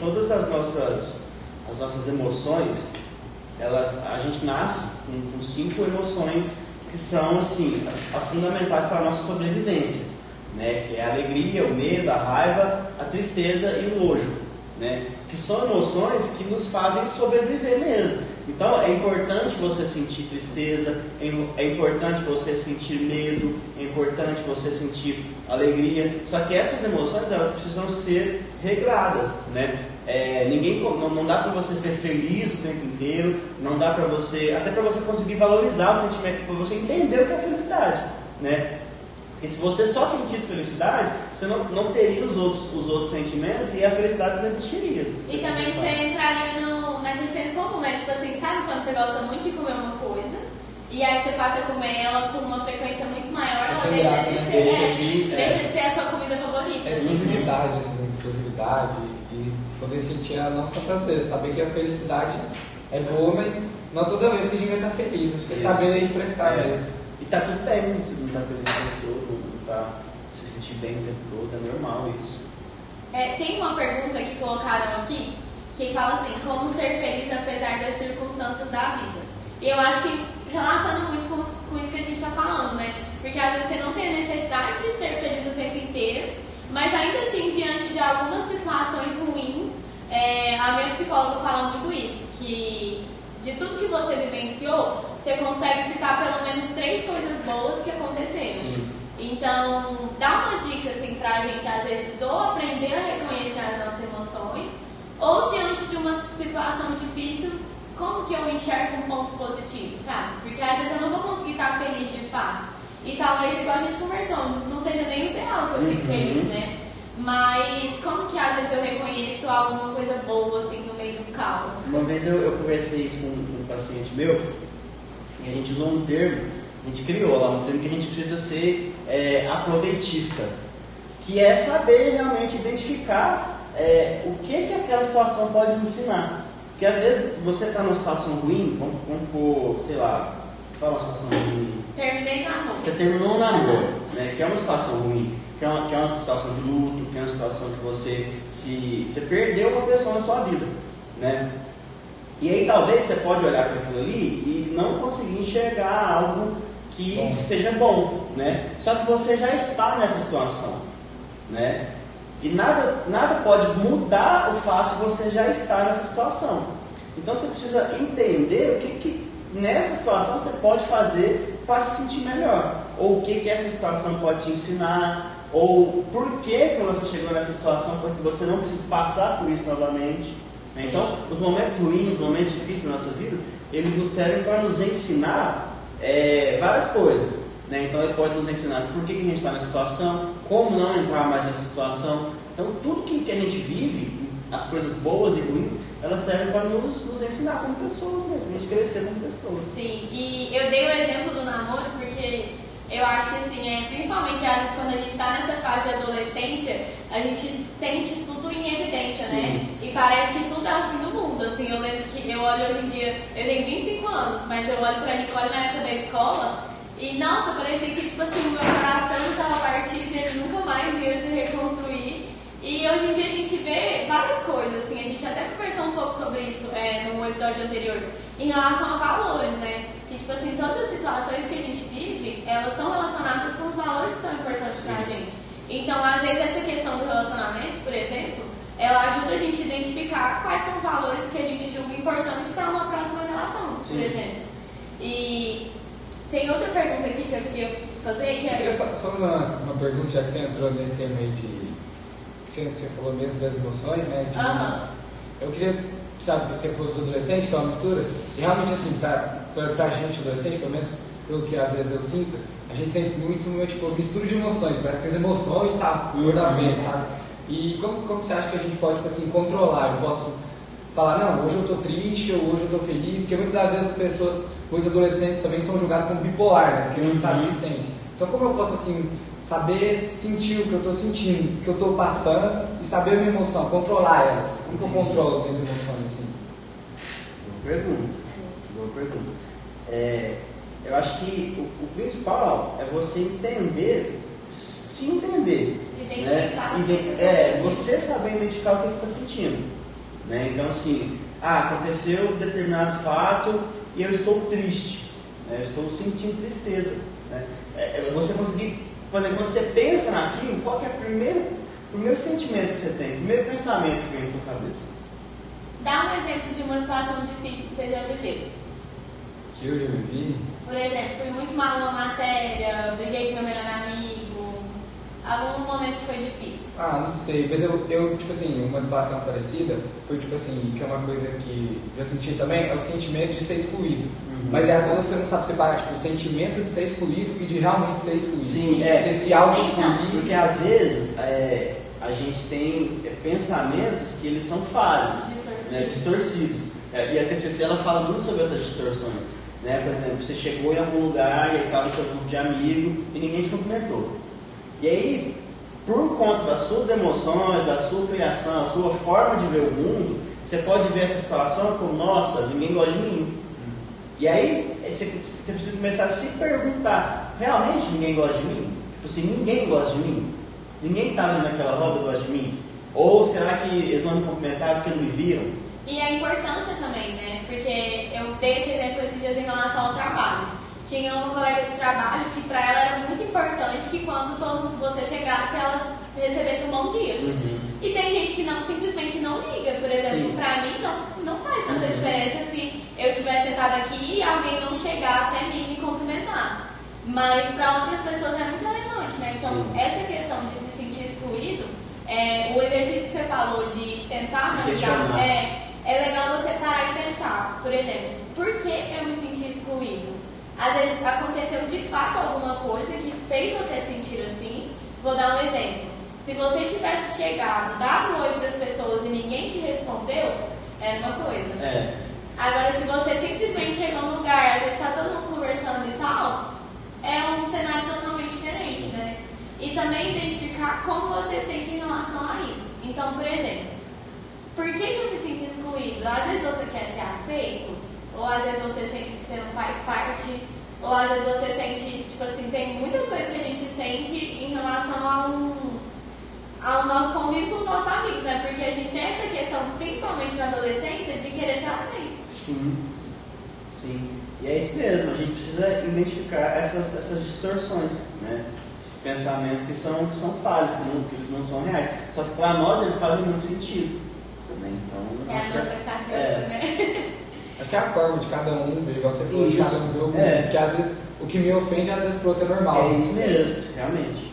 todas as nossas emoções, a gente nasce com 5 emoções que são assim, as fundamentais para a nossa sobrevivência, né? Que é a alegria, o medo, a raiva, a tristeza e o nojo, né? Que são emoções que nos fazem sobreviver mesmo. Então é importante você sentir tristeza, é importante você sentir medo, é importante você sentir alegria. Só que essas emoções, elas precisam ser regradas, né? Não dá para você ser feliz o tempo inteiro, não dá para você, até para você conseguir valorizar o sentimento, para você entender o que é felicidade, né? E se você só sentisse felicidade, você não teria os outros sentimentos e a felicidade não existiria. E também você entraria naquele senso comum, né? Tipo assim, sabe quando você gosta muito de comer uma coisa e aí você passa a comer ela com uma frequência muito maior, ela deixa de ser a sua comida favorita. Exclusividade, assim, exclusividade e poder sentir ela não tantas vezes, saber que a felicidade é boa, mas não toda vez que a gente vai estar feliz, acho que é saber emprestar mesmo. E tá tudo bem, você não tá feliz o tempo todo, não tá se sentir bem o tempo todo, é normal isso. Tem uma pergunta que colocaram aqui, que fala assim, como ser feliz apesar das circunstâncias da vida? E eu acho que relaciona muito com isso que a gente está falando, né? Porque às vezes você não tem a necessidade de ser feliz o tempo inteiro, mas ainda assim, diante de algumas situações ruins, a minha psicóloga fala muito isso, que de tudo que você vivenciou, você consegue citar pelo menos 3 coisas boas que aconteceram. Sim. Então, dá uma dica assim pra gente, às vezes, ou aprender a reconhecer as nossas emoções, ou diante de uma situação difícil, como que eu enxergo um ponto positivo, sabe? Porque às vezes eu não vou conseguir estar feliz de fato. E talvez, igual a gente conversou, não seja nem o ideal que eu fique feliz, né? Mas como que às vezes eu reconheço alguma coisa boa assim no meio do caos? Uma vez eu conversei isso com um paciente meu, e a gente usou um termo, a gente criou lá um termo que a gente precisa ser aproveitista, que é saber realmente identificar o que aquela situação pode nos ensinar. Porque às vezes você está numa situação ruim, vamos pôr, sei lá, fala uma situação ruim. Terminei namoro. Você terminou o namoro, né? Que é uma situação ruim, que é uma situação de luto, que é uma situação que você perdeu uma pessoa na sua vida, né? E aí talvez você pode olhar para aquilo ali e não conseguir enxergar algo que seja bom, né? Só que você já está nessa situação, né? E nada pode mudar o fato de você já estar nessa situação. Então você precisa entender o que nessa situação você pode fazer para se sentir melhor. Ou o que essa situação pode te ensinar. Ou por que você chegou nessa situação para que você não precise passar por isso novamente. Então, os momentos ruins, os momentos difíceis da nossa vida, eles nos servem para nos ensinar várias coisas. Né? Então, ele pode nos ensinar por que a gente está nessa situação, como não entrar mais nessa situação. Então, tudo que a gente vive, as coisas boas e ruins, elas servem para nos ensinar como pessoas mesmo, a gente crescer como pessoas. Sim, e eu dei o exemplo do namoro porque eu acho que assim, principalmente às vezes quando a gente está nessa fase de adolescência, a gente sente tudo em evidência, Sim. né? E parece que tudo é o fim do mundo, assim, eu lembro que eu olho hoje em dia, eu tenho 25 anos, mas eu olho pra Nicole na época da escola e, nossa, parecia que, tipo assim, o meu coração estava partido e ele nunca mais ia se reconstruir. E hoje em dia a gente vê várias coisas, assim, a gente até conversou um pouco sobre isso no episódio anterior, em relação a valores, né? Que, tipo assim, todas as situações que a gente vive, elas estão relacionadas com os valores que são importantes pra gente. Então, às vezes, essa questão do relacionamento, por exemplo, ela ajuda a gente a identificar quais são os valores que a gente julga importante para uma próxima relação, por exemplo. E tem outra pergunta aqui que eu queria fazer, que é... Eu queria só uma pergunta, já que você entrou nesse tema aí de... Você falou mesmo das emoções, né? Eu queria, sabe, você falou dos adolescentes, que é uma mistura, e realmente assim, pra gente, adolescente, pelo menos, pelo que às vezes eu sinto, a gente sente muito uma mistura de emoções, parece que as emoções estão puramente, sabe? E como você acha que a gente pode, tipo assim, controlar? Eu posso falar, não, hoje eu tô triste, ou hoje eu tô feliz, porque muitas das vezes as pessoas, os adolescentes também são julgados como bipolar, né? Porque não sabem o que sente. Então como eu posso, assim, saber sentir o que eu estou sentindo, o que eu estou passando e saber a minha emoção, controlar elas? Como que eu controlo as minhas emoções assim? Boa pergunta. Eu acho que o principal é você entender, se entender. Identificar. Né? Você saber identificar o que você está sentindo. né? Então, assim, aconteceu determinado fato e eu estou triste, né? Eu estou sentindo tristeza, né? Você conseguir, por exemplo, quando você pensa naquilo, qual que é o primeiro sentimento que você tem, o primeiro pensamento que vem na sua cabeça? Dá um exemplo de uma situação difícil que você já viveu. Que eu já vivi? Por exemplo, fui muito mal numa matéria, briguei com meu melhor amigo, algum momento que foi difícil. Não sei, mas eu, tipo assim, uma situação parecida foi, tipo assim, que é uma coisa que eu senti também, é o sentimento de ser excluído. Mas às vezes você não sabe separar, tipo, o sentimento de ser excluído e de realmente ser excluído. Sim, Você se auto-excluir. Porque às vezes a gente tem pensamentos que eles são falhos, né, distorcidos. E a TCC ela fala muito sobre essas distorções. Né? Por exemplo, você chegou em algum lugar e estava no seu grupo de amigos e ninguém te cumprimentou. E aí, por conta das suas emoções, da sua criação, a sua forma de ver o mundo, você pode ver essa situação como, nossa, ninguém gosta de mim. E aí, você precisa começar a se perguntar, realmente ninguém gosta de mim? Tipo assim, ninguém gosta de mim? Ninguém que estava naquela roda gosta de mim? Ou será que eles não me cumprimentaram porque não me viram? E a importância também, né? Porque eu dei esse exemplo esses dias em relação ao trabalho. Tinha uma colega de trabalho que para ela era muito importante que quando você chegasse, ela recebesse um bom dia. E tem gente que simplesmente não liga. Por exemplo, para mim não faz tanta diferença se eu estiver sentada aqui e alguém não chegar até mim e me cumprimentar. Mas para outras pessoas é muito relevante, né? Então, essa questão de se sentir excluído, o exercício que você falou de tentar analisar, é legal você parar e pensar, por exemplo, por que eu me senti excluído? Às vezes aconteceu de fato alguma coisa que fez você sentir assim. Vou dar um exemplo. Se você tivesse chegado, dado um oi para as pessoas e ninguém te respondeu, era uma coisa. Agora, se você simplesmente chegou num lugar, às vezes está todo mundo conversando e tal, é um cenário totalmente diferente, né? E também identificar como você sente em relação a isso. Então, por exemplo, por que eu me sinto excluído? Às vezes você quer ser aceito, ou às vezes você sente que você não faz parte, ou às vezes você sente, tipo assim, tem muitas coisas que a gente sente em relação ao nosso convívio com os nossos amigos, né? Porque a gente tem essa questão, principalmente na adolescência, de querer ser aceito. Sim. E é isso mesmo, a gente precisa identificar essas distorções, né? Esses pensamentos que são falhos, que eles não são reais. Só que para nós eles fazem muito sentido. Né? Então, a nossa cabeça, né? Acho que é a forma de cada um ver, igual você falou, de cada um ver o mundo. Porque às vezes o que me ofende, às vezes pro outro é normal. É isso mesmo, realmente.